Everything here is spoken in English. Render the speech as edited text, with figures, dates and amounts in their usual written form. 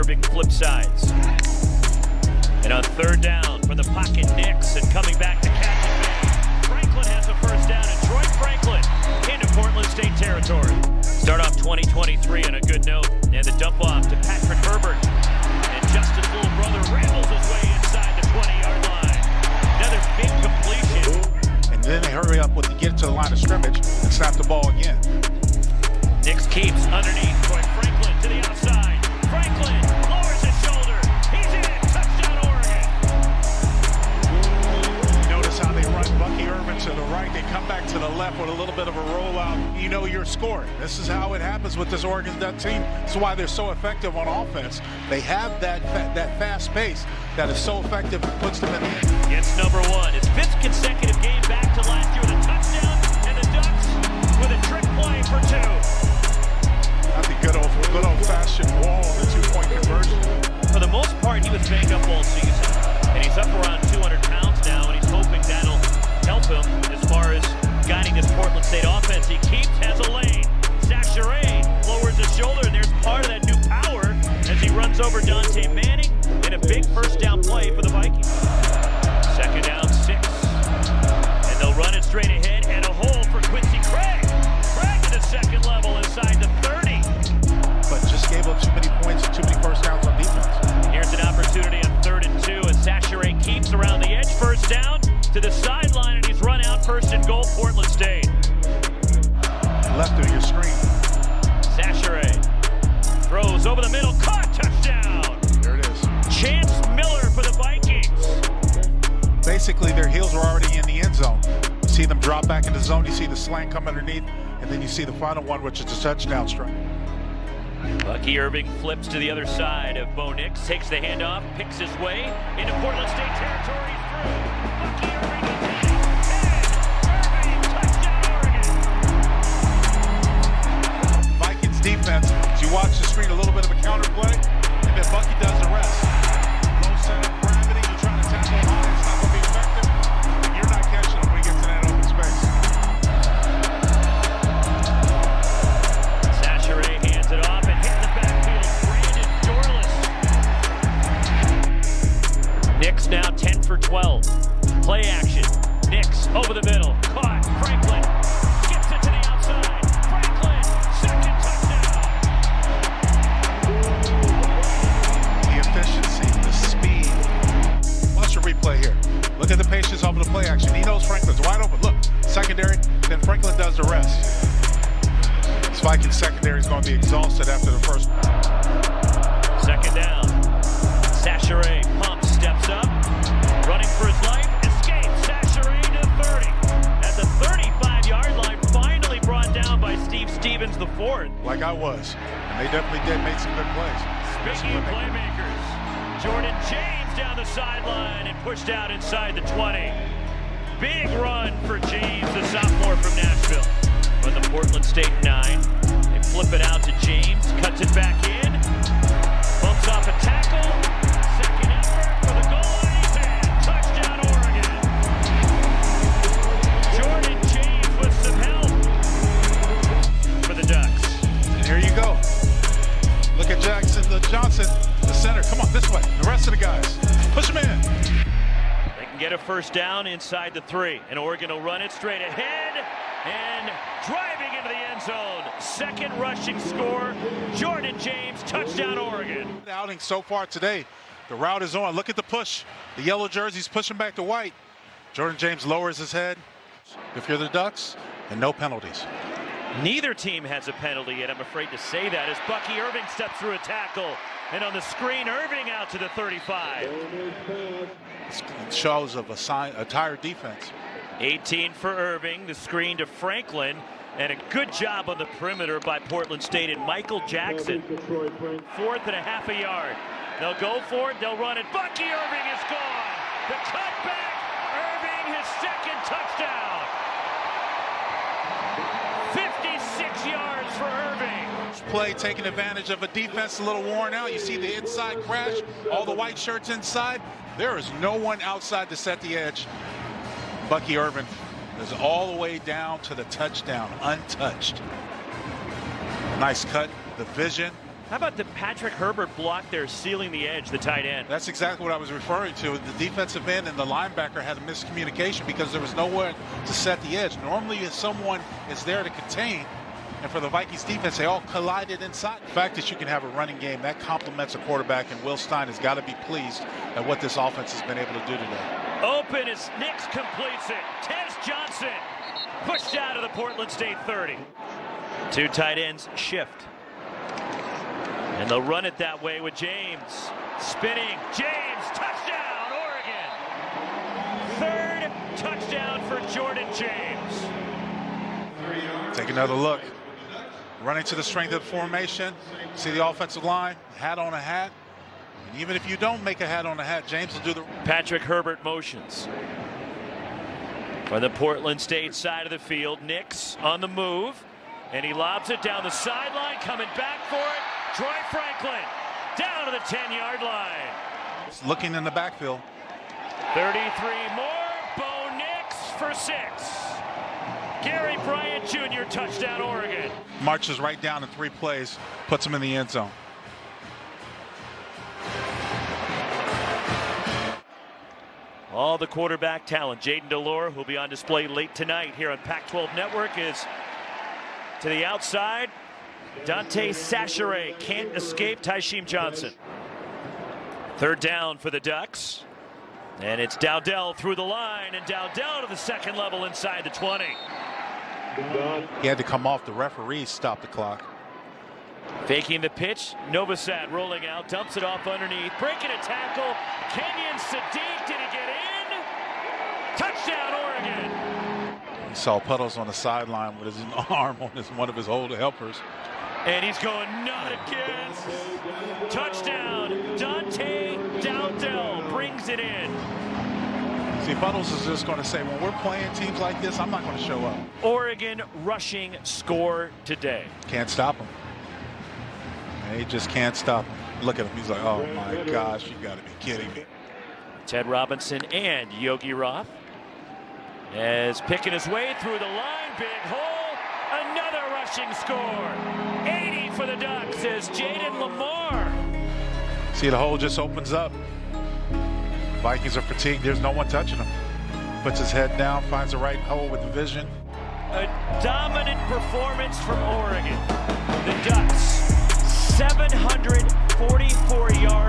Irving flip sides. And on third down from the pocket, Nix, and coming back to catch it. Franklin has a first down, and Troy Franklin into Portland State territory. Start off 2023 on a good note, and the dump off to Patrick Herbert. And Justin's little brother rambles his way inside the 20-yard line. Another big completion. And then they hurry up to get to the line of scrimmage and snap the ball again. Nix keeps underneath. Troy Franklin to the outside. Franklin lowers his shoulder. He's in. Touchdown, Oregon. Notice how they run Bucky Irving to the right. They come back to the left with a little bit of a rollout. You know you're scoring. This is how it happens with this Oregon team. That's why they're so effective on offense. They have that fast pace that is so effective and puts them in the end. Gets number one. His fifth consecutive game back to last year with a touchdown, and the Ducks with a trick play for two. Not the good old-fashioned wall, the two-point conversion. For the most part, he was banged up all season, and he's up around 200 pounds now, and he's hoping that'll help him as far as guiding this Portland State offense. He has a lane. Sachere lowers his shoulder, and there's part of that new power as he runs over Dante Manning in a big first down play for the Vikings. Second down, 6. And they'll run it straight ahead, and a hole for Quincy Craig. Craig to the second level inside the 30. But just gave up too many points and too many first downs on defense. Here's an opportunity on 3rd and 2, and Sachere keeps around the edge. First down to the sideline, and he's run out first and goal, Portland State. Left of your screen. Sachere throws over the middle, caught, touchdown. There it is. Chance Miller for the Vikings. Basically, their heels were already in the end zone. You see them drop back in the zone, you see the slant come underneath, and then you see the final one, which is a touchdown strike. Bucky Irving flips to the other side of Bo Nix, takes the handoff, picks his way into Portland State territory. He's through. Bucky Irving is in. And Irving, touchdown, Oregon. Vikings defense, as you watch the screen, a little bit of a counter play, and then Bucky does the rest. Low center of gravity, you're trying to tackle high, it's not going to be effective, and you're not catching him when he gets in that open space. Sachere hands it off and hits the backfield. Brandon Dorless. Nix now 10 for 12. Play action. Nix over the middle. Caught. Franklin gets it to the outside. Franklin, second touchdown. The efficiency, the speed. Watch the replay here. Look at the patience off of the play action. He knows Franklin's wide open. Look, secondary, then Franklin does the rest. This Vikings secondary is going to be exhausted after the first. Second down. Sachere pumps, steps up, running for his life, escapes. Sachere to 30. At the 35-yard line, finally brought down by Steve Stevens IV. Like I was. And they definitely did make some good plays. Speaking of playmakers, Jordan James down the sideline and pushed out inside the 20. Big run for James, the sophomore from Nashville. Run the Portland State 9. They flip it out to James, cuts it back in, bumps off a tackle. Second effort for the goal line. He's in. Touchdown, Oregon. Jordan James with some help for the Ducks. And here you go. Look at Johnson, the center. Come on, this way. The rest of the guys. Push them in. They can get a first down inside the 3, and Oregon will run it straight ahead and driving into the end zone. Second rushing score. Jordan James, touchdown, Oregon. Outing so far today. The route is on. Look at the push. The yellow jersey's pushing back to white. Jordan James lowers his head. If you're the Ducks, and no penalties. Neither team has a penalty yet, I'm afraid to say that, as Bucky Irving steps through a tackle. And on the screen, Irving out to the 35. It shows of a tired defense. 18 for Irving, the screen to Franklin, and a good job on the perimeter by Portland State and Michael Jackson. 4th and a half a yard. They'll go for it, they'll run it. Bucky Irving is gone. The cutback, Irving, his second touchdown. 56 yards for Irving. Play taking advantage of a defense a little worn out. You see the inside crash, all the white shirts inside. There is no one outside to set the edge. Bucky Irving is all the way down to the touchdown, untouched. Nice cut, the vision. How about the Patrick Herbert block there, sealing the edge, the tight end? That's exactly what I was referring to. The defensive end and the linebacker had a miscommunication because there was nowhere to set the edge. Normally, if someone is there to contain, and for the Vikings defense, they all collided inside. The fact that you can have a running game, that complements a quarterback, and Will Stein has got to be pleased at what this offense has been able to do today. Open as Nix completes it. Tez Johnson pushed out of the Portland State 30. Two tight ends shift. And they'll run it that way with James. Spinning. James, touchdown, Oregon. Third touchdown for Jordan James. Take another look. Running to the strength of the formation. See the offensive line, hat on a hat. And even if you don't make a hat on a hat, James will do the... Patrick Herbert motions. From the Portland State side of the field, Nix on the move. And he lobs it down the sideline, coming back for it. Troy Franklin down to the 10-yard line. Looking in the backfield. 33 more. Bo Nix for 6. Gary Bryant Jr. touchdown, Oregon. Marches right down in 3 plays, puts him in the end zone. All the quarterback talent. Jaden Delore, who'll be on display late tonight here on Pac-12 Network, is to the outside. Dante Sachere can't escape Tysheem Johnson. Third down for the Ducks. And it's Dowdell through the line, and Dowdell to the second level inside the 20. He had to come off. The referee stopped the clock. Faking the pitch. Novosad rolling out, dumps it off underneath, breaking a tackle. Kenyon Sadiq, did he get in? Touchdown, Oregon. You saw Puddles on the sideline with his arm on one of his older helpers. And he's going not again. Touchdown. Dante Dowdell brings it in. See, Puddles is just going to say, when we're playing teams like this, I'm not going to show up. Oregon rushing score today. Can't stop him. He just can't stop him. Look at him. He's like, oh, my gosh, you got to be kidding me. Ted Robinson and Yogi Roth as picking his way through the line. Big hole. Another rushing score. 80 for the Ducks as Jaden Lamar. See, the hole just opens up. Vikings are fatigued. There's no one touching him. Puts his head down, finds the right hole with the vision. A dominant performance from Oregon. The Ducks, 744 yards.